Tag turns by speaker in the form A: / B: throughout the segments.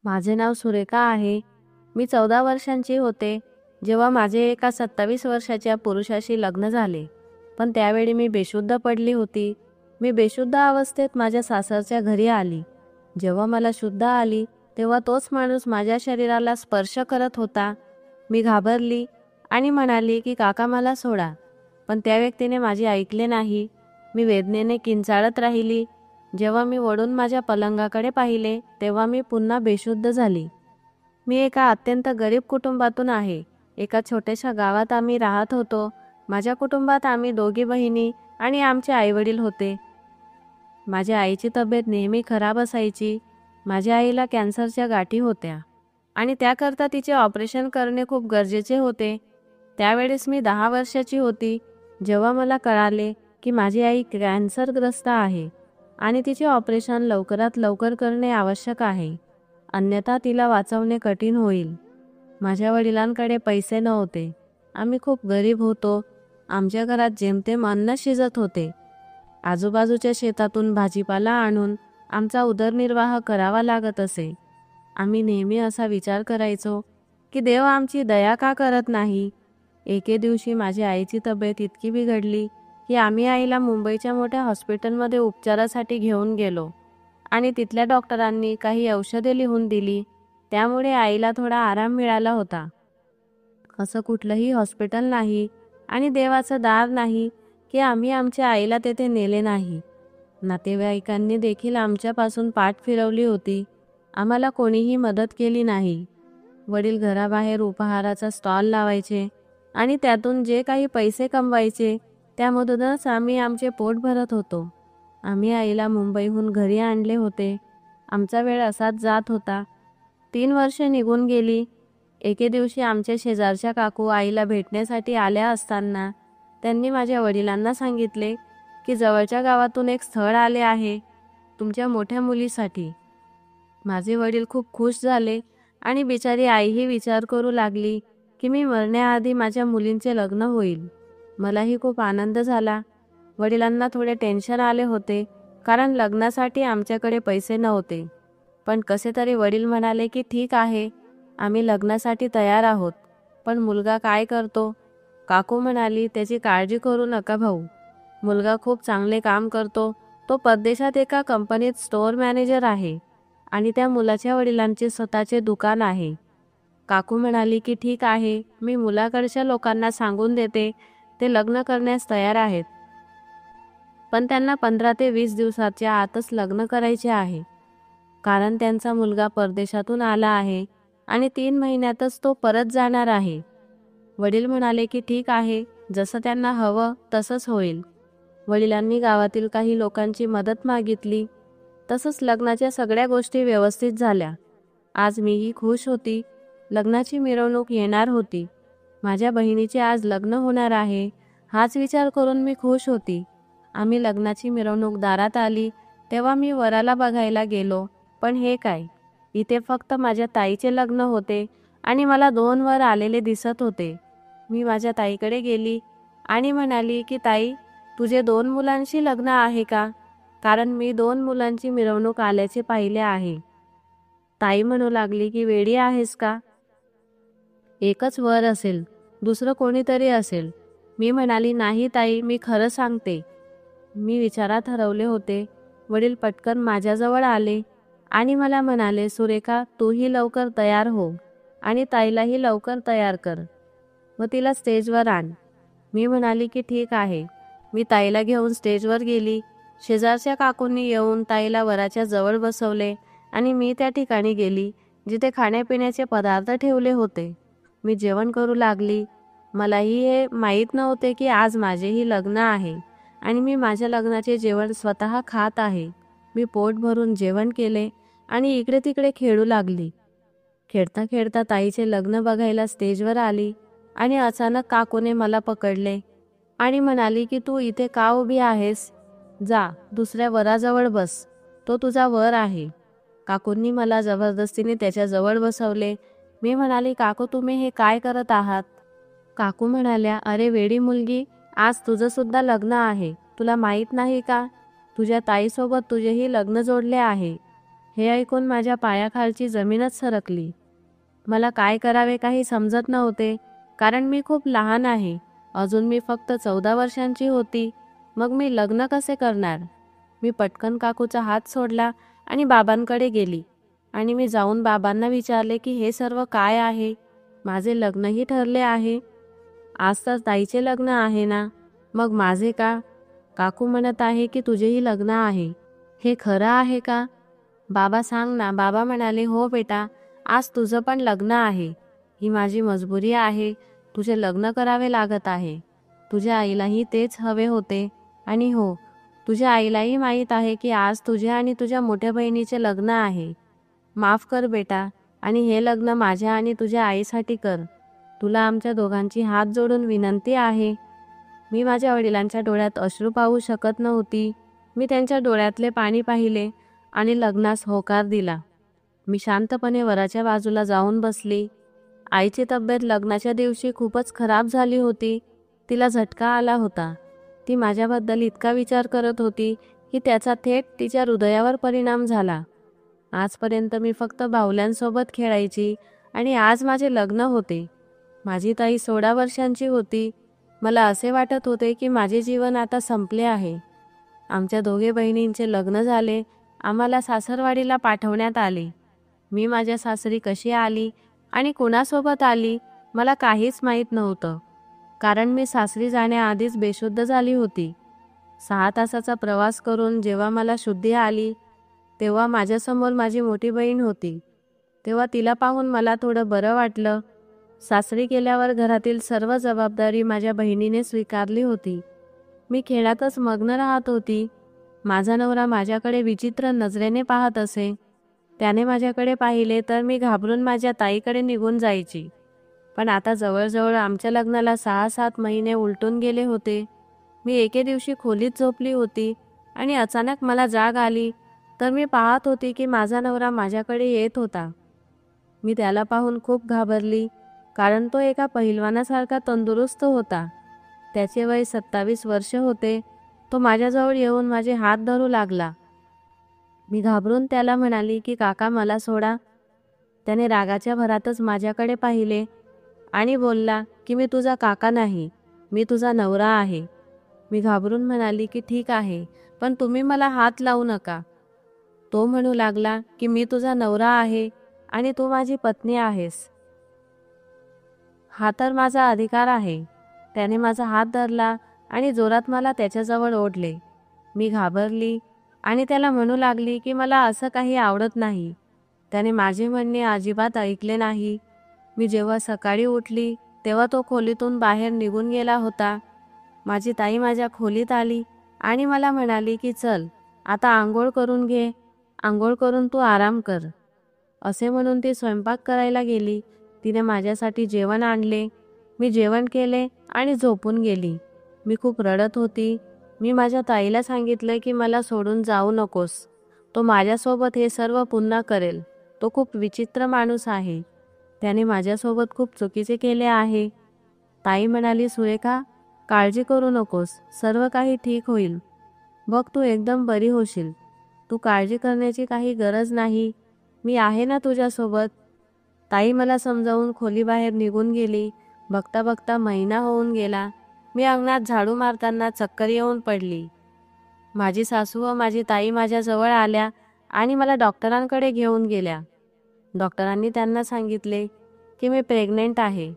A: माझे नाव सुरेखा आहे. मी 14 वर्षांची होते जेव्हा माझे एका 27 वर्षाच्या पुरुषाशी लग्न झाले. पण त्यावेळी मी बेशुद्ध पडली होती. मी बेशुद्ध अवस्थेत माझ्या सासरच्या घरी आली. जेव्हा मला शुद्ध आली तेव्हा तोच माणूस माझ्या शरीराला स्पर्श करत होता. मी घाबरली आणि म्हणाली की काका मला सोडा. पण त्या व्यक्तीने माझे ऐकले नाही. मी वेदनेने किंचाळत राहिली. जेव्हा मी वळून माझ्या पलंगाकडे पाहिले तेव्हा मी पुन्हा बेशुद्ध झाली. मी एका अत्यंत गरीब कुटुंबातून आहे. एका छोट्याशा गावात आम्ही राहत होतो. माझ्या कुटुंबात आम्ही दोघी बहिणी आणि आमचे आईवडील होते. माझ्या आईची तब्येत नेहमी खराब असायची. माझ्या आईला कॅन्सरच्या गाठी होत्या आणि त्याकरता तिचे ऑपरेशन करणे खूप गरजेचे होते. त्यावेळेस मी 10 वर्षाची होती जेव्हा मला कळाले की माझी आई कॅन्सरग्रस्त आहे आणि तिचे ऑपरेशन लवकरात लवकर करणे आवश्यक आहे, अन्यथा तिला वाचवणे कठीण होईल. माझ्या वडिलांकडे पैसे नव्हते. आम्ही खूप गरीब होतो. आमच्या घरात जेमतेम अन्न शिजत होते. आजूबाजूच्या शेतातून भाजीपाला आणून आमचा उदरनिर्वाह करावा लागत असे. आम्ही नेहमी असा विचार करायचो की देव आमची दया का करत नाही. एके दिवशी माझ्या आईची तब्येत इतकी बिघडली की आम्ही आईला मुंबईच्या मोठ्या हॉस्पिटलमध्ये उपचारासाठी घेऊन गेलो आणि तिथल्या डॉक्टरांनी काही औषधे लिहून दिली. त्यामुळे आईला थोडा आराम मिळाला होता. असं कुठलंही हॉस्पिटल नाही आणि देवाचं दार नाही की आम्ही आमच्या आईला तेथे नेले नाही. नातेवाईकांनी देखील आमच्यापासून पाठ फिरवली होती. आम्हाला कोणीही मदत केली नाही. वडील घराबाहेर उपहाराचा स्टॉल लावायचे आणि त्यातून जे काही पैसे कमवायचे त्यामधूनच आम्ही आमचे पोट भरत होतो. आम्ही आईला मुंबईहून घरी आणले होते. आमचा वेळ असाच जात होता. 3 वर्षे निघून गेली. एके दिवशी आमच्या शेजारच्या काकू आईला भेटण्यासाठी आल्या असताना त्यांनी माझ्या वडिलांना सांगितले की जवळच्या गावातून एक स्थळ आले आहे तुमच्या मोठ्या मुलीसाठी. माझे वडील खूप खुश झाले आणि बिचारी आईही विचार करू लागली की मी मरण्याआधी माझ्या मुलींचे लग्न होईल. मलाही खूप आनंद झाला. वडिलांना थोडे टेन्शन आले होते कारण लग्नासाठी आमच्याकडे पैसे नव्हते. पण कसे तरी वडील म्हणाले की ठीक आहे, आम्ही लग्नासाठी तयार आहोत. पण मुलगा काय करतो? काकू म्हणाली त्याची काळजी करू नका भाऊ. मुलगा खूप चांगले काम करतो. तो परदेशात एका कंपनीत स्टोअर मॅनेजर आहे आणि त्या मुलाच्या वडिलांचे स्वतःचे दुकान आहे. काकू म्हणाली की ठीक आहे, मी मुलाकडच्या लोकांना सांगून देते, ते लग्न करण्यास तयार आहेत. पण त्यांना 15 ते 20 दिवसाच्या आतच लग्न करायचे आहे कारण त्यांचा मुलगा परदेशातून आला आहे आणि 3 महिन्यातच तो परत जाणार आहे. वडील म्हणाले की ठीक आहे, जसं त्यांना हवं तसंच होईल. वडिलांनी गावातील काही लोकांची मदत मागितली. तसंच लग्नाच्या सगळ्या गोष्टी व्यवस्थित झाल्या. आज मीही खुश होती. लग्नाची मिरवणूक येणार होती. माझ्या बहिणीचे आज लग्न होणार आहे हाच विचार करून मी खुश होती. आम्ही लग्नाची मिरवणूक दारात आली तेव्हा मी वराला बघायला गेलो. पण हे काय, इथे फक्त माझ्या ताईचे लग्न होते आणि मला 2 वर आलेले दिसत होते. मी माझ्या ताईकडे गेली आणि म्हणाली की ताई, तुझे 2 मुलांशी लग्न आहे का? कारण मी 2 मुलांची मिरवणूक आल्याचे पाहिले आहे. ताई म्हणू लागली की वेडी आहेस का? एकच वर असेल, दुसरं कोणीतरी असेल. मी म्हणाली नाही ताई, मी खरं सांगते. मी विचारात हरवले होते. वडील पटकन माझ्याजवळ आले आणि मला म्हणाले सुरेखा, तूही लवकर तयार हो आणि ताईलाही लवकर तयार कर व तिला स्टेजवर आण. मी म्हणाली की ठीक आहे. मी ताईला घेऊन स्टेजवर गेली. शेजारच्या काकूंनी येऊन ताईला वराच्या जवळ बसवले आणि मी त्या ठिकाणी गेली जिथे खाण्यापिण्याचे पदार्थ ठेवले होते. मी जेवण करू लागली. मलाही हे माहीत नव्हते की आज माझेही लग्न आहे आणि मी माझ्या लग्नाचे जेवण स्वतः खात आहे. मी पोट भरून जेवण केले आणि इकडे तिकडे खेळू लागली. खेळता खेळता ताईचे लग्न बघायला स्टेजवर आली आणि अचानक काकूने मला पकडले आणि म्हणाली की तू इथे का उभी आहेस? जा, दुसऱ्या वराजवळ बस, तो तुझा वर आहे. काकूंनी मला जबरदस्तीने त्याच्याजवळ बसवले. मी म्हणाली काकू, तुम्ही हे काय करत आहात? काकू म्हणाल्या, अरे वेडी मुलगी, आज तुझं सुद्धा लग्न आहे, तुला माहीत नाही का? तुझ्या ताईसोबत तुझेही लग्न जोडले आहे. हे ऐकून माझ्या पायाखालची जमीनच सरकली. मला काय करावे काही समजत नव्हते, कारण मी खूप लहान आहे. अजून मी फक्त 14 वर्षांची होती. मग मी लग्न कसे करणार? मी पटकन काकूचा हात सोडला आणि बाबांकडे गेली आणि मी जाऊन बाबांना विचारले की हे सर्व काय आहे? माझे लग्नही ठरले आहे. आज तर ताईचे लग्न आहे ना, मग माझे का? काकू म्हणत आहे की तुझेही लग्न आहे. हे खरं आहे का? बाबा सांग ना. बाबा म्हणाले, हो बेटा, आज तुझं पण लग्न आहे. ही माझी मजबुरी आहे. तुझे लग्न करावे लागत आहे. तुझ्या आईलाही तेच हवे होते. आणि हो, तुझ्या आईलाही माहीत आहे की आज तुझ्या आणि तुझ्या मोठ्या बहिणीचे लग्न आहे. माफ कर बेटा, आणि हे लग्न माझ्या आणि तुझ्या आईसाठी कर. तुला आमच्या दोघांची हात जोडून विनंती आहे. मी माझ्या वडिलांच्या डोळ्यात अश्रू पाहू शकत नव्हती. मी त्यांच्या डोळ्यातले पाणी पाहिले आणि लग्नास होकार दिला. मी शांतपणे वराच्या बाजूला जाऊन बसली. आईची तब्येत लग्नाच्या दिवशी खूपच खराब झाली होती. तिला झटका आला होता. ती माझ्याबद्दल इतका विचार करत होती की त्याचा थेट तिच्या हृदयावर परिणाम झाला. आजपर्यंत मी फक्त बाहुल्यांसोबत खेळायची आणि आज माझे लग्न होते. माझी ताई 16 वर्षांची होती. मला असे वाटत होते की माझे जीवन आता संपले आहे. आमच्या दोघे बहिणींचे लग्न झाले. आम्हाला सासरवाडीला पाठवण्यात आले. मी माझ्या सासरी कशी आली आणि कुणासोबत आली मला काहीच माहीत नव्हतं, कारण मी सासरी जाण्याआधीच बेशुद्ध झाली होती. 6 तासाचा प्रवास करून जेव्हा मला शुद्धी आली तेव्हा माझ्यासमोर माझी मोठी बहीण होती. तेव्हा तिला पाहून मला थोडं बरं वाटलं. सासरी गेल्यावर घरातील सर्व जबाबदारी माझ्या बहिणीने स्वीकारली होती. मी खेळातच मग्न राहत होती. माझा नवरा माझ्याकडे विचित्र नजरेने पाहत असे. त्याने माझ्याकडे पाहिले तर मी घाबरून माझ्या ताईकडे निघून जायची. पण आता जवळजवळ आमच्या लग्नाला 6-7 महिने उलटून गेले होते. मी एके दिवशी खोलीत झोपली होती आणि अचानक मला जाग आली तर मी पाहत होती की माझा नवरा माझ्याकडे येत होता. मी त्याला पाहून खूप घाबरली, कारण तो एका पहिलवानासारखा तंदुरुस्त होता. त्याचे वय 27 वर्ष होते. तो माझ्याजवळ येऊन माझे हात धरू लागला. मी घाबरून त्याला म्हणाली की काका, मला सोडा. त्याने रागाच्या भरातच माझ्याकडे पाहिले आणि बोलला की मी तुझा काका नाही, मी तुझा नवरा आहे. मी घाबरून म्हणाली की ठीक आहे, पण तुम्ही मला हात लावू नका. तो म्हणू लागला की मी तुझा नवरा आहे आणि तू माझी पत्नी आहेस. हा तर माझा अधिकार आहे. त्याने माझा हात धरला आणि जोरात मला त्याच्याजवळ ओढले. मी घाबरली आणि त्याला म्हणू लागली की मला असं काही आवडत नाही. त्याने माझे म्हणणे अजिबात ऐकले नाही. मी जेव्हा सकाळी उठली तेव्हा तो खोलीतून बाहेर निघून गेला होता. माझी ताई माझ्या खोलीत आली आणि मला म्हणाली की चल, आता आंघोळ करून घे. आंघोळ करून तू आराम कर. असे म्हणून ती स्वयंपाक करायला गेली. तिने माझ्यासाठी जेवण आणले. मी जेवण केले आणि झोपून गेली. मी खूप रडत होती. मी माझ्या ताईला सांगितलं की मला सोडून जाऊ नकोस. तो माझ्यासोबत हे सर्व पुन्हा करेल. तो खूप विचित्र माणूस आहे. त्याने माझ्यासोबत खूप चुकीचे केले आहे. ताई म्हणाली, सुरेखा, काळजी करू नकोस. सर्व काही ठीक होईल. बघ, तू एकदम बरी होशील. तू काळजी करण्याची काही गरज नाही. मी आहे ना तुझ्यासोबत. ताई मला समजावून खोलीबाहेर निघून गेली. बघता बघता महिना होऊन गेला. मी अंगणात झाडू मारताना चक्कर येऊन पडली. माझी सासू व माझी ताई माझ्याजवळ आल्या आणि मला डॉक्टरांकडे घेऊन गेल्या. डॉक्टरांनी त्यांना सांगितले की मी प्रेग्नेंट आहे.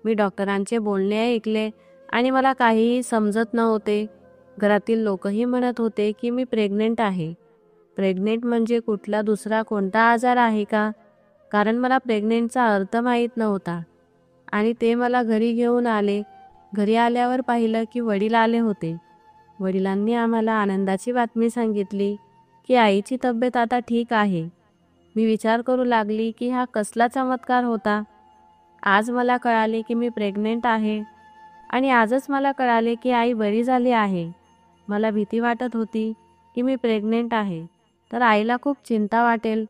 A: मी डॉक्टरांचे बोलणे ऐकले आणि मला काहीही समजत नव्हते. घरातील लोकही म्हणत होते की मी प्रेग्नेंट आहे. प्रेग्नेंट म्हणजे कुठला दुसरा कोणता आजार आहे का? कारण मला प्रेग्नेंटचा अर्थ माहीत नव्हता. आणि ते मला घरी घेऊन आले. घरी आल्यावर पाहिलं की वडील आले होते. वडिलांनी आम्हाला आनंदाची बातमी सांगितली की आईची तब्येत आता ठीक आहे. मी विचार करू लागली की हा कसला चमत्कार होता. आज मला कळाले की मी प्रेग्नेंट आहे आणि आजच मला कळाले की आई बरी झाली आहे. मला भीती वाटत होती की मी प्रेग्नेंट आहे तर आईला खूप चिंता वाटेल,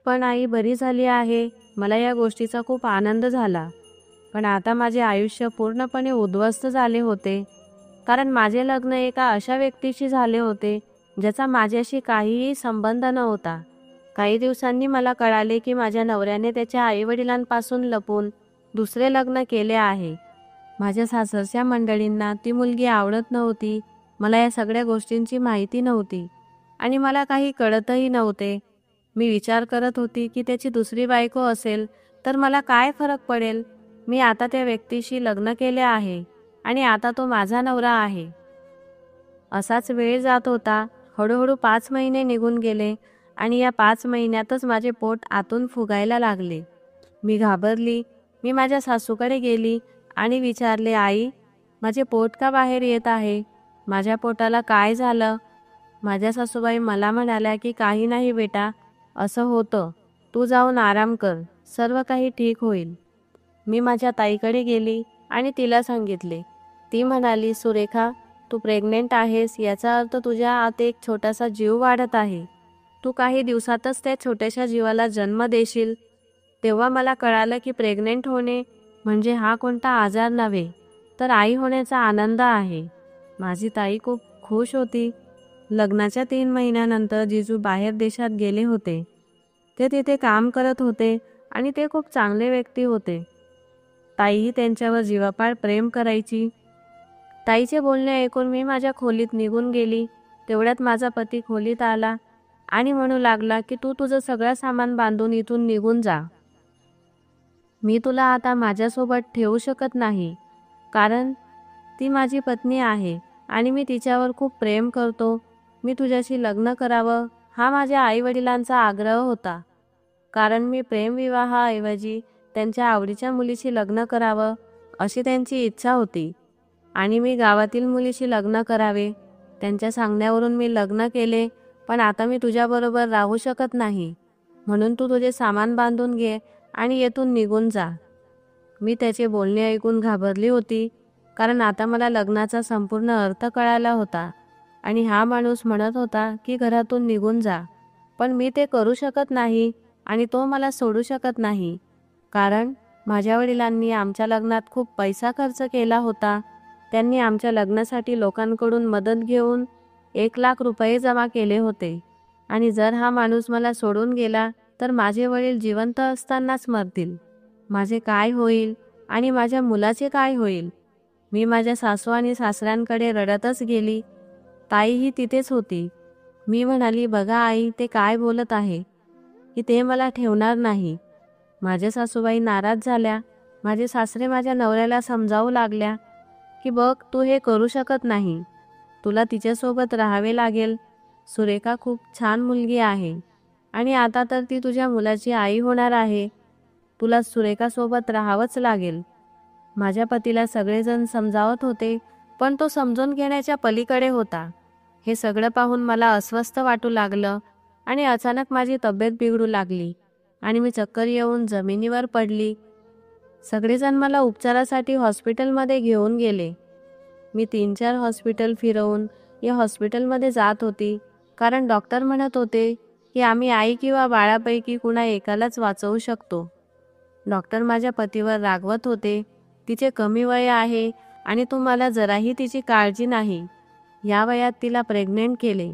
A: पण आई बरी झाली आहे. मला या गोष्टीचा खूप आनंद झाला. पण आता माझे आयुष्य पूर्णपणे उद्ध्वस्त झाले होते, कारण माझे लग्न एका अशा व्यक्तीशी झाले होते ज्याचा माझ्याशी काहीही संबंध नव्हता. काही दिवसांनी मला कळाले की माझ्या नवऱ्याने त्याच्या आईवडिलांपासून लपून दुसरे लग्न केले आहे. माझ्या सासरच्या मंडळींना ती मुलगी आवडत नव्हती. मला या सगळ्या गोष्टींची माहिती नव्हती आणि मला काही कळतही नव्हते. मी विचार करत होती की त्याची दुसरी बायको असेल तर मला काय फरक पडेल. मी आता त्या व्यक्तीशी लग्न केले आहे आणि आता तो माझा नवरा आहे. असाच वेळ जात होता. हळूहळू 5 महिने निघून गेले आणि या 5 महिन्यातच माझे पोट आतून फुगायला लागले. मी घाबरली. मी माझ्या सासूकडे गेली आणि विचारले, आई, माझे पोट का बाहेर येत आहे? माझ्या पोटाला काय झालं? माझ्या सासूबाई मला म्हणाल्या की काही नाही बेटा, असं होतं, तू जाऊन आराम कर, सर्व काही ठीक होईल. मी माझ्या ताईकडे गेली आणि तिला सांगितले. ती म्हणाली, सुरेखा, तू प्रेग्नेंट आहेस याचा अर्थ तुझ्या आत एक छोटासा जीव वाढत आहे. तू काही दिवसातच त्या छोट्याशा जीवाला जन्म देशील. तेव्हा मला कळालं की प्रेग्नेंट होणे म्हणजे हा कोणता आजार नव्हे, तर आई होण्याचा आनंद आहे. माझी ताई खूप खुश होती. लग्नाच्या 3 महिन्यानंतर जिजू बाहेर देशात गेले होते. ते तिथे काम करत होते आणि ते खूप चांगले व्यक्ती होते. ताईही त्यांच्यावर जीवापाड प्रेम करायची. ताईचे बोलणे ऐकून मी माझ्या खोलीत निघून गेली. तेवढ्यात माझा पती खोलीत आला आणि म्हणू लागला की तू तुझं सगळं सामान बांधून इथून निघून जा. मी तुला आता माझ्यासोबत ठेवू शकत नाही, कारण ती माझी पत्नी आहे आणि मी तिच्यावर खूप प्रेम करतो. मी तुझ्याशी लग्न करावं हा माझ्या आईवडिलांचा आग्रह होता, कारण मी प्रेमविवाहाऐवजी त्यांच्या आवडीच्या मुलीशी लग्न करावं अशी त्यांची इच्छा होती आणि मी गावातील मुलीशी लग्न करावे. त्यांच्या सांगण्यावरून मी लग्न केले, पण आता मी तुझ्याबरोबर राहू शकत नाही. म्हणून तू तुझे सामान बांधून घे आणि येथून निघून जा. मी त्याचे बोलणे ऐकून घाबरली होती, कारण आता मला लग्नाचा संपूर्ण अर्थ कळाला होता आणि हा माणूस म्हणत होता की घरातून निघून जा, पण मी ते करू शकत नाही आणि तो मला सोडू शकत नाही, कारण माझ्या वडिलांनी आमच्या लग्नात खूप पैसा खर्च केला होता. त्यांनी आमच्या लग्नासाठी लोकांकडून मदत घेऊन 1,00,000 रुपये जमा केले होते आणि जर हा माणूस मला सोडून गेला तर माझे वडील जिवंत असतानाच मरतील. माझे काय होईल आणि माझ्या मुलाचे काय होईल? मी माझ्या सासू आणि सासऱ्यांकडे रडतच गेली. ताईही तिथेच होती. मी म्हणाली, बघा आई, ते काय बोलत आहे की ते मला ठेवणार नाही. माझ्या सासूबाई नाराज झाल्या. माझे सासरे माझ्या नवऱ्याला समजावू लागल्या की बघ, तू हे करू शकत नाही, तुला तिच्यासोबत राहावे लागेल. सुरेखा खूप छान मुलगी आहे आणि आता तर ती तुझ्या मुलाची आई होणार आहे. तुला सुरेखासोबत राहावंच लागेल. माझ्या पतीला सगळेजण समजावत होते, पण तो समजून घेण्याच्या पलीकडे होता. हे सगळं पाहून मला अस्वस्थ वाटू लागलं आणि अचानक माझी तब्येत बिघडू लागली आणि मी चक्कर येऊन जमिनीवर पडली. सगळेजण मला उपचारासाठी हॉस्पिटलमध्ये घेऊन गेले. मी 3-4 हॉस्पिटल फिरवून या हॉस्पिटलमध्ये जात होती, कारण डॉक्टर म्हणत होते की आम्ही आई किंवा बाळापैकी कुणा एकालाच वाचवू शकतो. डॉक्टर माझ्या पतीवर रागवत होते, तिचे कमी वय आहे आणि तुम्हाला जराही तिची काळजी नाही. या वयात तिला प्रेग्नेंट केले.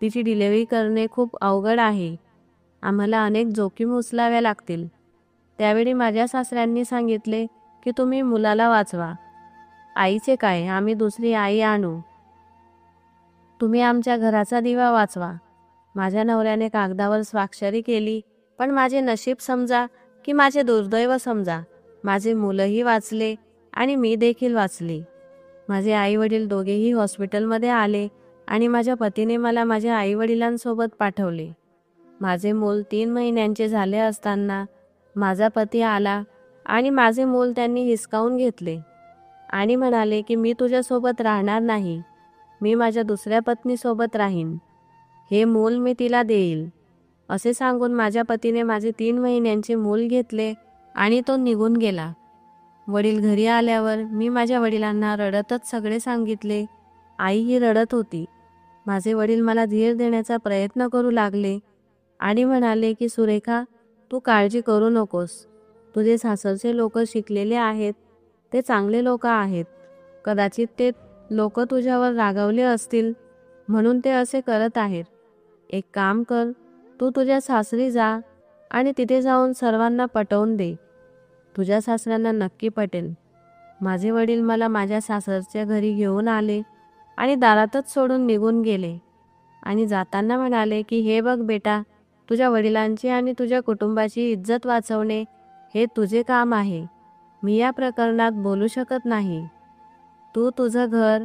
A: तिची डिलिव्हरी करणे खूप अवघड आहे. आम्हाला अनेक जोखीम उचलाव्या लागतील. त्यावेळी माझ्या सासऱ्यांनी सांगितले की तुम्ही मुलाला वाचवा. आईचे काय, आम्ही दुसरी आई आणू. तुम्ही आमच्या घराचा दिवा वाचवा. माझ्या नवऱ्याने कागदावर स्वाक्षरी केली, पण माझे नशीब समजा की माझे दुर्दैव समजा, माझे मुलंही वाचले आणि मी देखील वाचली. माझे आईवडील दोघेही हॉस्पिटलमध्ये आले आणि माझ्या पतीने मला माझ्या आईवडिलांसोबत पाठवले. माझे मूल 3 महिन्यांचे झाले असताना माझा पती आला आणि माझे मूल त्यांनी हिसकावून घेतले आणि म्हणाले की मी तुझ्यासोबत राहणार नाही, मी माझ्या दुसऱ्या पत्नीसोबत राहीन. हे मूल मी तिला देईल. असे सांगून माझ्या पतीने माझे 3 महिन्यांचे मूल घेतले आणि तो निघून गेला. वडील घरी आल्यावर मी माझ्या वडिलांना रडतच सगळे सांगितले. आईही रडत होती. माझे वडील मला धीर देण्याचा प्रयत्न करू लागले आणि म्हणाले की सुरेखा, तू काळजी करू नकोस. तुझे सासरचे लोक शिकलेले आहेत, ते चांगले लोक आहेत. कदाचित ते लोक तुझ्यावर रागावले असतील म्हणून ते असे करत आहेत. एक काम कर, तू तुझ्या सासरी जा आणि तिथे जाऊन सर्वांना पटवून दे. तुझ्या सासऱ्यांना नक्की पटेल. माझे वडील मला माझ्या सासरच्या घरी घेऊन आले आणि दारातच सोडून निघून गेले आणि जाताना म्हणाले की हे बघ बेटा, तुझ्या वडिलांची आणि तुझ्या कुटुंबाची इज्जत वाचवणे हे तुझे काम आहे. मी या प्रकरणात बोलू शकत नाही. तू तुझं घर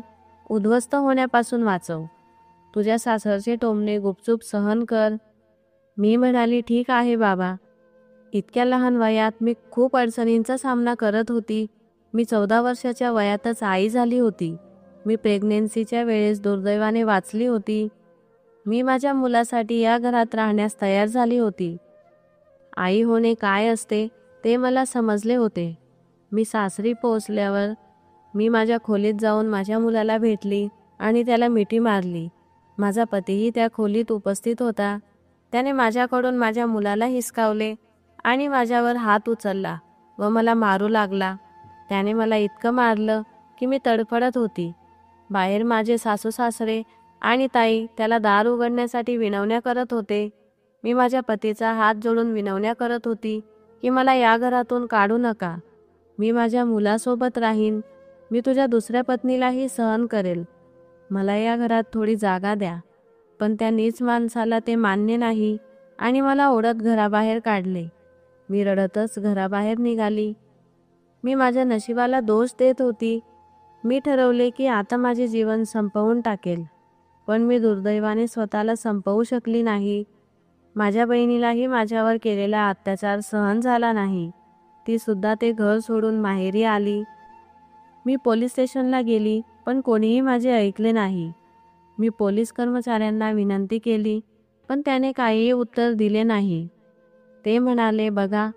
A: उद्ध्वस्त होण्यापासून वाचव. तुझ्या सासरचे टोमणे गुपचूप सहन कर. मी म्हणाली, ठीक आहे बाबा. इतक्या लहान वयात मी खूप अडचणींचा सामना करत होती. मी 14 वर्षाच्या वयातच आई झाली होती. मी प्रेग्नेन्सीच्या वेळेस दुर्दैवाने वाचली होती. मी माझ्या मुलासाठी या घरात राहण्यास तयार झाली होती. आई होणे काय असते ते मला समजले होते. मी सासरी पोहोचल्यावर मी माझ्या खोलीत जाऊन माझ्या मुलाला भेटली आणि त्याला मिठी मारली. माझा पतीही त्या खोलीत उपस्थित होता. त्याने माझ्याकडून माझ्या मुलाला हिसकावले आणि माझ्यावर हात उचलला व मला मारू लागला. त्याने मला इतकं मारलं की मी तडफडत होती. बाहेर माझे सासू सासरे आणि ताई त्याला दार उघडण्यासाठी विनवण्या करत होते. मी माझ्या पतीचा हात जोडून विनवण्या करत होती की मला या घरातून काढू नका. मी माझ्या मुलासोबत राहीन. मी तुझ्या दुसऱ्या पत्नीलाही सहन करेल. मला या घरात थोडी जागा द्या. पण त्या नीच माणसाला ते मान्य नाही आणि मला ओढत घराबाहेर काढले. मी रडतच घराबाहेर निघाली. मी माझ्या नशिबाला दोष देत होती. मी ठरवले की आता माझे जीवन संपवून टाकेल. पण मी दुर्दैवाने स्वतःला संपवू शकली नाही. माझ्या बहिणीलाही माझ्यावर केलेला अत्याचार सहन झाला नाही. ती सुद्धा ते घर सोडून माहेरी आली. मी पोलीस स्टेशनला गेली पण कोणीही माझे ऐकले नाही. मी पोलीस कर्मचाऱ्यांना विनंती केली पण त्याने काहीही उत्तर दिले नाही. ते म्हणाले, बघा,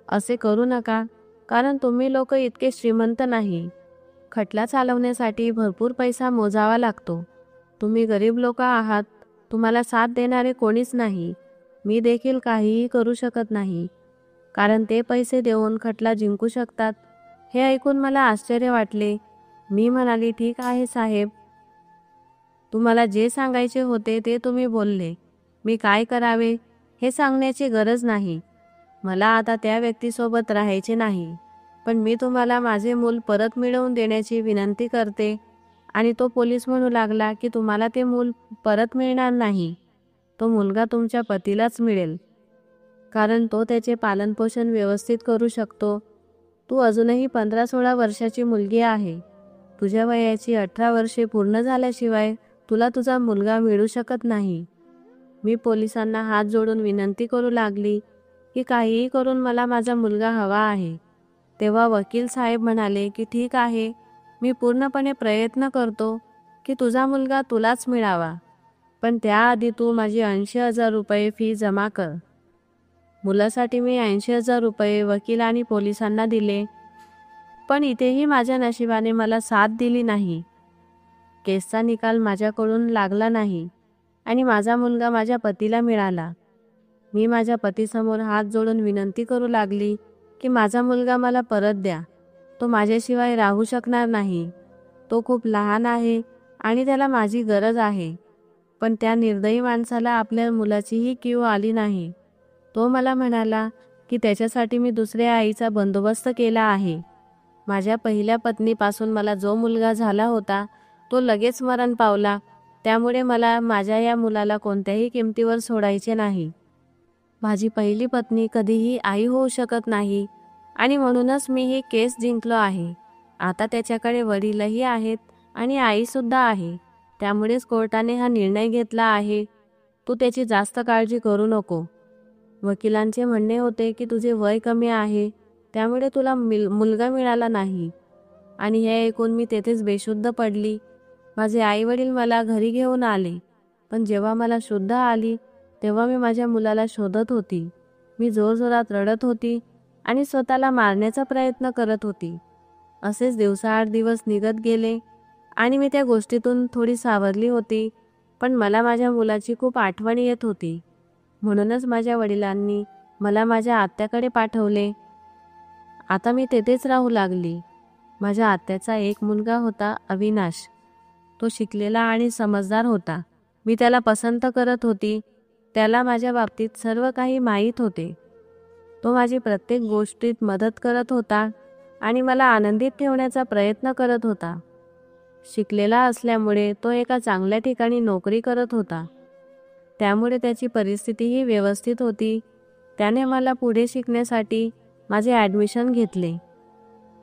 A: असे करू नका, कारण तुम्ही लोक इतके श्रीमंत नाही. खटला चालवण्यासाठी भरपूर पैसा मोजावा लागतो. तुम्ही गरीब लोक आहात. तुम्हाला साथ देणारे कोणीच नाही. मी देखील काहीही करू शकत नाही, कारण ते पैसे देऊन खटला जिंकू शकतात. हे ऐकून मला आश्चर्य वाटले. मी म्हणाली, ठीक आहे साहेब, तुम्हाला जे सांगायचे होते ते तुम्ही बोलले. मी काय करावे हे सांगण्याची गरज नाही. मला आता त्या व्यक्तीसोबत राहायचे नाही. पण मी तुम्हाला माझे मूल परत मिळवून देण्याची विनंती करते. आणि तो पोलीस म्हणू लागला की तुम्हाला ते मूल परत मिळणार नाही. तो मुलगा तुमच्या पतीलाच मिळेल, कारण तो त्याचे पालनपोषण व्यवस्थित करू शकतो. तू अजूनही 15-16 वर्षाची मुलगी आहे. तुझ्या वयाची 18 वर्षे पूर्ण झाल्याशिवाय तुला तुझा मुलगा मिळू शकत नाही. मी पोलिसांना हात जोडून विनंती करू लागली की काहीही करून मला माझा मुलगा हवा आहे. तेव्हा वकील साहेब म्हणाले की ठीक आहे, मी पूर्णपणे प्रयत्न करतो की तुझा मुलगा तुलाच मिळावा, पण त्याआधी तू माझी 80,000 रुपये फी जमा कर. मुलासाठी मी 80,000 रुपये वकील आणि पोलिसांना दिले. पण इथेही माझ्या नशिबाने मला साथ दिली नाही. केसचा निकाल माझ्याकडून लागला नाही आणि माझा मुलगा माझ्या पतीला मिळाला. मी माझ्या पतीसमोर हात जोडून विनंती करू लागली की माझा मुलगा मला परत द्या. तो माझ्याशिवाय राहू शकणार नाही. तो खूप लहान आहे आणि त्याला माझी गरज आहे. पण त्या निर्दयी माणसाला आपल्या मुलाचीही कीव आली नाही. तो मला म्हणाला की त्याच्यासाठी मी दुसऱ्या आईचा बंदोबस्त केला आहे. माझ्या पहिल्या पत्नीपासून मला जो मुलगा झाला होता तो लगेच मरण पावला. त्यामुळे मला माझ्या या मुलाला कोणत्याही किमतीवर सोडायचे नाही. माझी पहिली पत्नी कधीही आई होऊ शकत नाही आणि म्हणूनच मी ही केस जिंकलो आहे. आता त्याच्याकडे वडीलही आहेत आणि आईसुद्धा आहे. त्यामुळेच कोर्टाने हा निर्णय घेतला आहे. तू त्याची जास्त काळजी करू नको. वकिलांचे म्हणणे होते की तुझे वय कमी आहे, त्यामुळे तुला मुलगा मिळाला नाही. आणि हे ऐकून मी तेथेच बेशुद्ध पडली. माझे आईवडील मला घरी घेऊन आले, पण जेव्हा मला शुद्ध आली तेव्हा मी माझ्या मुलाला शोधत होती. मी जोरजोरात रडत होती आणि स्वतःला मारण्याचा प्रयत्न करत होती. असेच दिवसाआड दिवस निघत गेले आणि मी त्या गोष्टीतून थोडी सावरली होती. पण मला माझ्या मुलाची खूप आठवण येत होती. म्हणूनच माझ्या वडिलांनी मला माझ्या आत्याकडे पाठवले. आता मी तेथेच राहू लागली. माझ्या आत्याचा एक मुलगा होता, अविनाश. तो शिकलेला आणि समजदार होता. मी त्याला पसंत करत होती. त्याला माझ्या बाबतीत सर्व काही माहीत होते. तो माझी प्रत्येक गोष्टीत मदत करत होता आणि मला आनंदित ठेवण्याचा प्रयत्न करत होता. शिकलेला असल्यामुळे तो एका चांगल्या ठिकाणी नोकरी करत होता, त्यामुळे त्याची परिस्थितीही व्यवस्थित होती. त्याने मला पुढे शिकण्यासाठी माझे ॲडमिशन घेतले.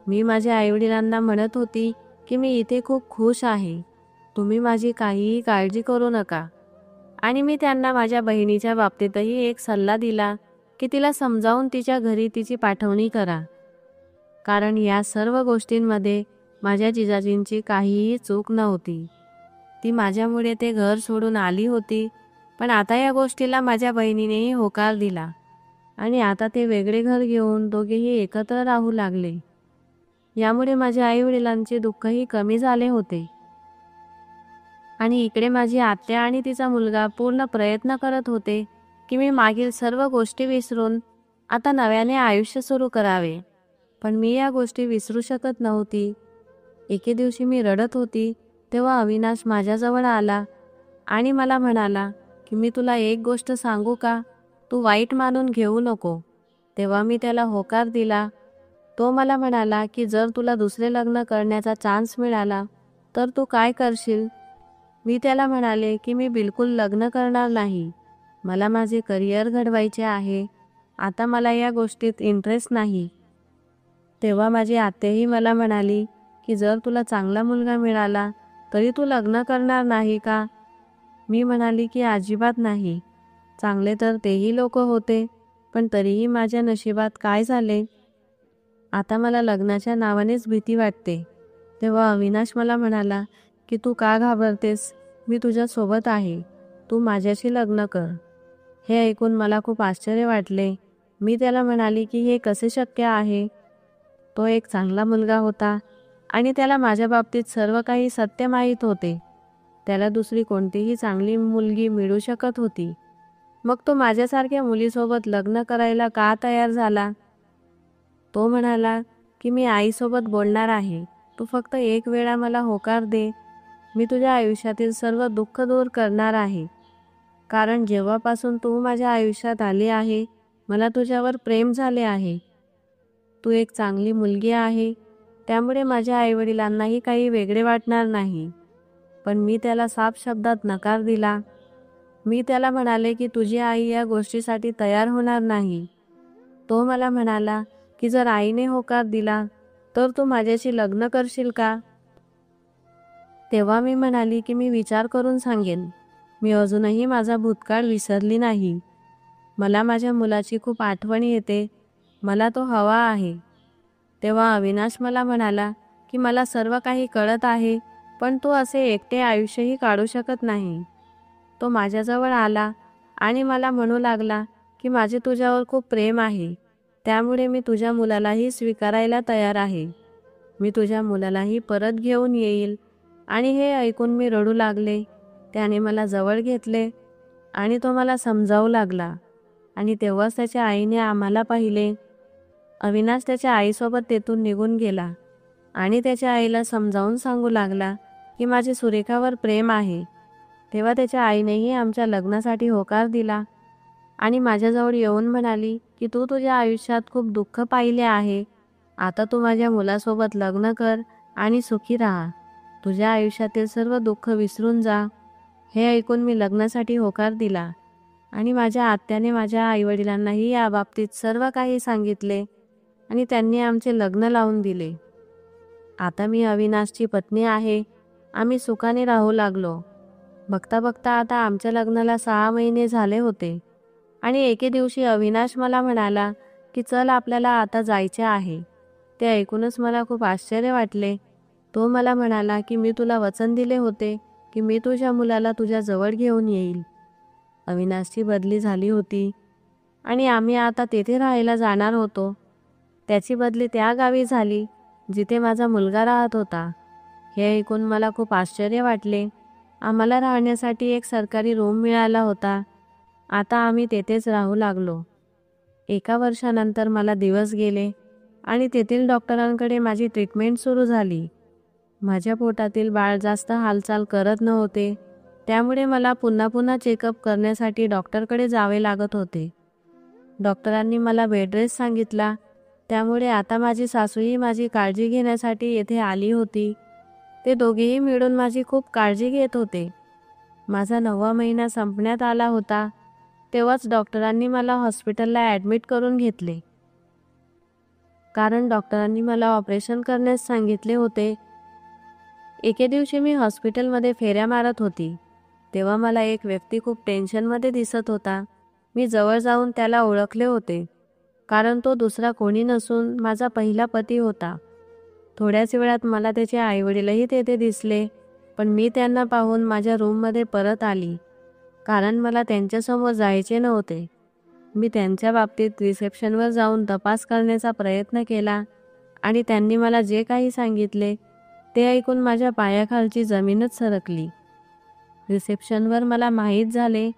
A: मी माझ्या आईवडिलांना म्हणत होती की मी इथे खूप खुश आहे, तुम्ही माझी काहीही काळजी करू नका. आणि मी त्यांना माझ्या बहिणीच्या बाबतीतही एक सल्ला दिला की तिला समजावून तिच्या घरी तिची पाठवणी करा, कारण या सर्व गोष्टींमध्ये माझ्या जिजाजींची काहीही चूक नव्हती. ती माझ्यामुळे ते घर सोडून आली होती, पण आता या गोष्टीला माझ्या बहिणीनेही होकार दिला आणि आता ते वेगळे घर घेऊन दोघेही एकत्र राहू लागले. यामुळे माझ्या आईवडिलांचे दुःखही कमी झाले होते. आणि इकडे माझी आत्या आणि तिचा मुलगा पूर्ण प्रयत्न करत होते की मी मागील सर्व गोष्टी विसरून आता नव्याने आयुष्य सुरू करावे, पण मी या गोष्टी विसरू शकत नव्हती. एके दिवशी मी रडत होती तेव्हा अविनाश माझ्याजवळ आला आणि मला म्हणाला की मी तुला एक गोष्ट सांगू का, तू वाईट मानून घेऊ नको. तेव्हा मी त्याला होकार दिला. तो मला म्हणाला की जर तुला दुसरे लग्न करण्याचा चान्स मिळाला तर तू काय करशील. मी त्याला म्हणाले की मी बिलकुल लग्न करणार नाही, मला माझे करिअर घडवायचे आहे, आता मला या गोष्टीत इंटरेस्ट नाही. तेव्हा माझी आत्याही मला म्हणाली की जर तुला चांगला मुलगा मिळाला तरी तू लग्न करणार नाही का. मी म्हणाली की अजिबात नाही, चांगले तर तेही लोक होते, पण तरीही माझ्या नशिबात काय झाले, आता मला लग्नाच्या नावानेच भीती वाटते. तेव्हा अविनाश मला म्हणाला की तू का घाबरतेस, मी तुझ्यासोबत आहे, तू माझ्याशी लग्न कर. हे ऐकून मला खूप आश्चर्य वाटले. मी त्याला म्हणाली की हे कसे शक्य आहे. तो एक चांगला मुलगा होता आणि त्याला माझ्या बाबतीत सर्व काही सत्य माहीत होते. त्याला दुसरी कोणतीही चांगली मुलगी मिळू शकत होती, मग तो माझ्यासारख्या मुलीसोबत लग्न करायला का तयार झाला. तो म्हणाला की मी आईसोबत बोलणार आहे, तू फक्त एक वेळा मला होकार दे, मी तुझ्या आयुष्यातील सर्व दुःख दूर करणार आहे, कारण जेव्हापासून तू माझ्या आयुष्यात आली आहे मला तुझ्यावर प्रेम झाले आहे. तू एक चांगली मुलगी आहे, त्यामुळे माझ्या आईवडिलांनाही काही वेगळे वाटणार नाही. पण मी त्याला साफ शब्दात नकार दिला. मी त्याला म्हणाले की तुझी आई या गोष्टीसाठी तयार होणार नाही. तो मला म्हणाला की जर आईने होकार दिला तर तू माझ्याशी लग्न करशील का. तेव्हा मी म्हणाली की मी विचार करून सांगेन, मी अजूनही माझा भूतकाळ विसरली नाही. मला माझ्या मुलाची खूप आठवण येते, मला तो हवा आहे. तेव्हा अविनाश मला म्हणाला की मला सर्व काही कळत आहे, पण तू असे एकटे आयुष्यही काढू शकत नाही. तो माझ्याजवळ आला आणि मला म्हणू लागला की माझे तुझ्यावर खूप प्रेम आहे, त्यामुळे मी तुझ्या मुलालाही स्वीकारायला तयार आहे, मी तुझ्या मुलालाही परत घेऊन येईल. आणि हे ऐकून मी रडू लागले. त्याने मला जवळ घेतले आणि तो मला समजावू लागला आणि तेव्हाच त्याच्या आईने आम्हाला पाहिले. अविनाश त्याच्या आईसोबत तेथून निघून गेला आणि त्याच्या आईला समजावून सांगू लागला की माझे सुरेखावर प्रेम आहे. तेव्हा त्याच्या आईनेही आमच्या लग्नासाठी होकार दिला आणि माझ्याजवळ येऊन म्हणाली की तू तुझ्या आयुष्यात खूप दुःख पाहिले आहे, आता तू माझ्या मुलासोबत लग्न कर आणि सुखी राहा, तुझ्या आयुष्यातील सर्व दुःख विसरून जा. हे ऐकून मी लग्नासाठी होकार दिला आणि माझ्या आत्याने माझ्या आईवडिलांनाही या बाबतीत सर्व काही सांगितले आणि त्यांनी आमचे लग्न लावून दिले. आता मी अविनाशची पत्नी आहे, आम्ही सुखाने राहू लागलो. बघता बघता आता आमच्या लग्नाला 6 महिने झाले होते आणि एके दिवशी अविनाश मला म्हणाला की चल आपल्याला आता जायचे आहे. ते ऐकूनच मला खूप आश्चर्य वाटले. तो मला म्हणाला की मी तुला वचन दिले होते की मी तुझ्या मुलाला तुझ्या जवळ घेऊन येईल. अविनाशची बदली झाली होती आणि आम्ही आता तेथे राहायला जाणार होतो. त्याची बदली त्या गावी झाली जिथे माझा मुलगा राहत होता. हे ऐकून मला खूप आश्चर्य वाटले. आम्हाला राहण्यासाठी एक सरकारी रूम मिळाला होता. आता आम्ही तेथेच राहू लागलो. 1 वर्षानंतर मला दिवस गेले आणि तेथील डॉक्टरांकडे माझी ट्रीटमेंट सुरू झाली. माझ्या पोटातील बाळ जास्त हालचाल करत नव्हते त्यामुळे मला पुन्हा पुन्हा चेकअप करण्यासाठी डॉक्टरकडे जावे लागत होते. डॉक्टरांनी मला बेड रेस्ट सांगितला. त्यामुळे आता माझी सासूही माझी काळजी घेण्यासाठी येथे आली होती. ते दोघेही मिळून माझी खूप काळजी घेत होते. माझा 9वा महिना संपण्यात आला होता तेव्हाच डॉक्टरांनी मला हॉस्पिटलला ॲडमिट करून घेतले. कारण डॉक्टरांनी मला ऑपरेशन करण्यास सांगितले होते. एके दिवशी मी हॉस्पिटलमध्ये फेऱ्या मारत होती तेव्हा मला एक व्यक्ती खूप टेन्शनमध्ये दिसत होता. मी जवळ जाऊन त्याला ओळखले होते, कारण तो दुसरा कोणी नसून माझा पहिला पती होता. थोड्याच वेळात मला त्याचे आईवडीलही तेथे दिसले, पण मी त्यांना पाहून माझ्या रूममध्ये परत आली, कारण मला त्यांच्यासमोर जायचे नव्हते. मी त्यांच्या बाबतीत रिसेप्शनवर जाऊन तपास करण्याचा प्रयत्न केला आणि त्यांनी मला जे काही सांगितले ते ऐकून माझ्या पायाखालची जमीनच सरकली. रिसेप्शनवर मला माहीत झाले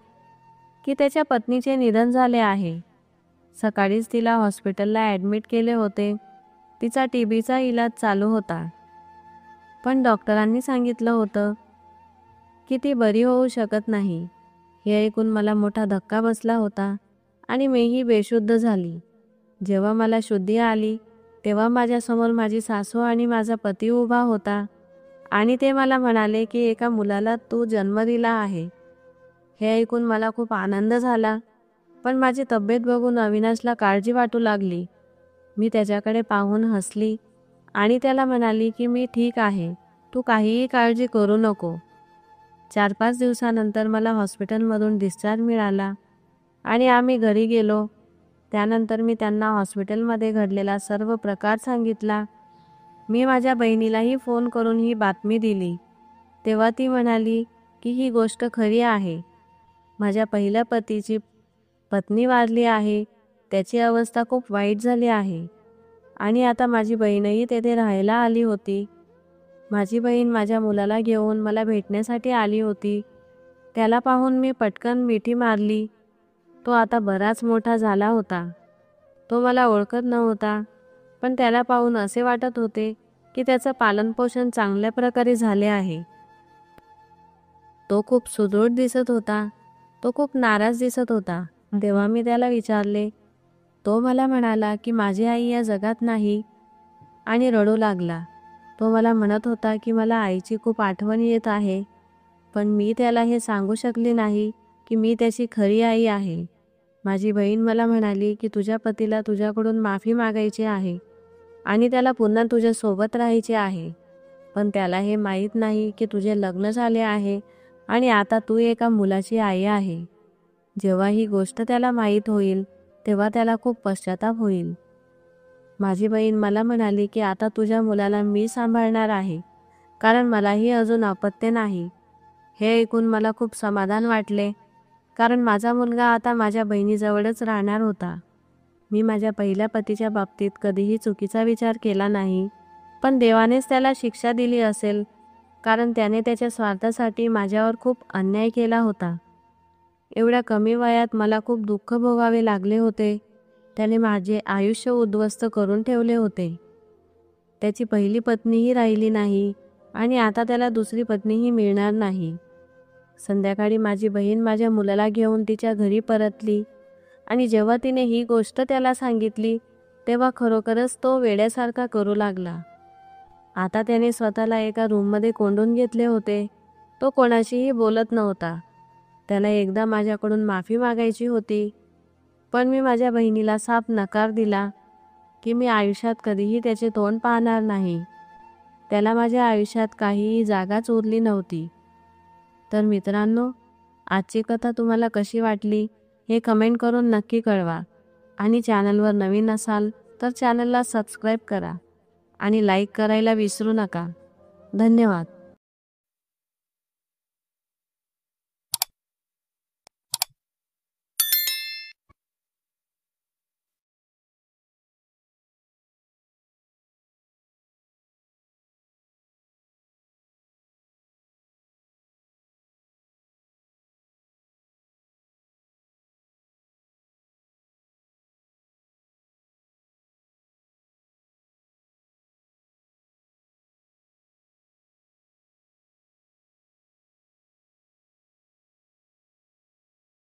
A: की त्याच्या पत्नीचे निधन झाले आहे. सकाळीच तिला हॉस्पिटलला ॲडमिट केले होते. तिचा टीबीचा इलाज चालू होता, पण डॉक्टरांनी सांगितलं होतं की ती बरी होऊ शकत नाही. हे ऐकून मला मोठा धक्का बसला होता आणि मीही बेशुद्ध झाली. जेव्हा मला शुद्धी आली तेव्हा माझ्यासमोर माझी सासू आणि माझा पती उभा होता आणि ते मला म्हणाले की एका मुलाला तू जन्म दिला आहे. हे ऐकून मला खूप आनंद झाला, पण माझी तब्येत बघून अविनाशला काळजी वाटू लागली. मी त्याच्याकडे पाहून हसली आणि त्याला म्हणाली की मी ठीक आहे, तू काहीही काळजी करू नको. 4-5 दिवसानंतर मला हॉस्पिटलमधून डिस्चार्ज मिळाला आणि आम्ही घरी गेलो. त्यानंतर मी त्यांना हॉस्पिटलमध्ये घडलेला सर्व प्रकार सांगितला. मी माझ्या बहिणीलाही फोन करून ही बातमी दिली. तेव्हा ती म्हणाली की ही गोष्ट खरी आहे. माझ्या पहिल्या पतीची पत्नी वारली आहे. त्याची अवस्था खूप वाईट झाली आहे आणि आता माझी बहीणही तेथे राहायला आली होती. माझी बहीण माझ्या मुलाला घेऊन मला भेटण्यासाठी आली होती. त्याला पाहून मी पटकन मिठी मारली. तो आता बराच मोठा झाला होता. तो मला ओळखत नव्हता, पण त्याला पाहून असे वाटत होते की त्याचं पालनपोषण चांगल्या प्रकारे झाले आहे. तो खूप सुदृढ दिसत होता. तो खूप नाराज दिसत होता. तेव्हा मी त्याला विचारले. तो मला म्हणाला की माझी आई या जगात नाही आणि रडू लागला. तो मला म्हणत होता की मला आईची खूप आठवण येत आहे, पण मी त्याला हे सांगू शकले नाही की मी त्याची खरी आई आहे. माझी बहीण मला म्हणाली की तुझ्या पतीला तुझ्याकडून माफी मागायची आहे आणि त्याला पुन्हा तुझ्यासोबत राहायचे आहे, पण त्याला हे माहीत नाही की तुझे लग्न झाले आहे आणि आता तू एका मुलाची आई आहे. जेव्हा ही गोष्ट त्याला माहीत होईल तेव्हा त्याला खूप पश्चाताप होईल. माझी बहीण मला म्हणाली की आता तुझ्या मुलाला मी सांभाळणार आहे, कारण मलाही अजून अपत्य नाही. हे ऐकून मला खूप समाधान वाटले, कारण माझा मुलगा आता माझ्या बहिणीजवळच राहणार होता. मी माझ्या पहिल्या पतीच्या बाबतीत कधीही चुकीचा विचार केला नाही, पण देवानेच त्याला शिक्षा दिली असेल, कारण त्याने त्याच्या स्वार्थासाठी माझ्यावर खूप अन्याय केला होता. एवढ्या कमी वयात मला खूप दुःख भोगावे लागले होते. त्याने माझे आयुष्य उद्ध्वस्त करून ठेवले होते. त्याची पहिली पत्नीही राहिली नाही आणि आता त्याला दुसरी पत्नीही मिळणार नाही. संध्याकाळी माझी बहीण माझ्या मुलाला घेऊन तिच्या घरी परतली आणि जेव्हा तिने ही गोष्ट त्याला सांगितली तेव्हा खरोखरच तो वेड्यासारखा करू लागला. आता त्याने स्वतःला एका रूममध्ये कोंडून घेतले होते. तो कोणाशीही बोलत नव्हता. त्याला एकदा माझ्याकडून माफी मागायची होती, पण मी माझ्या बहिणीला साफ नकार दिला की मी आयुष्यात कधीही त्याचे तोंड पाहणार नाही. त्याला माझ्या आयुष्यात काहीही जागाच उरली नव्हती. तर मित्रांनो, आजची कथा तुम्हाला कशी वाटली हे कमेंट करून नक्की कळवा आणि चॅनलवर नवीन असाल तर चॅनलला सबस्क्राईब करा आणि लाईक करायला विसरू नका. धन्यवाद.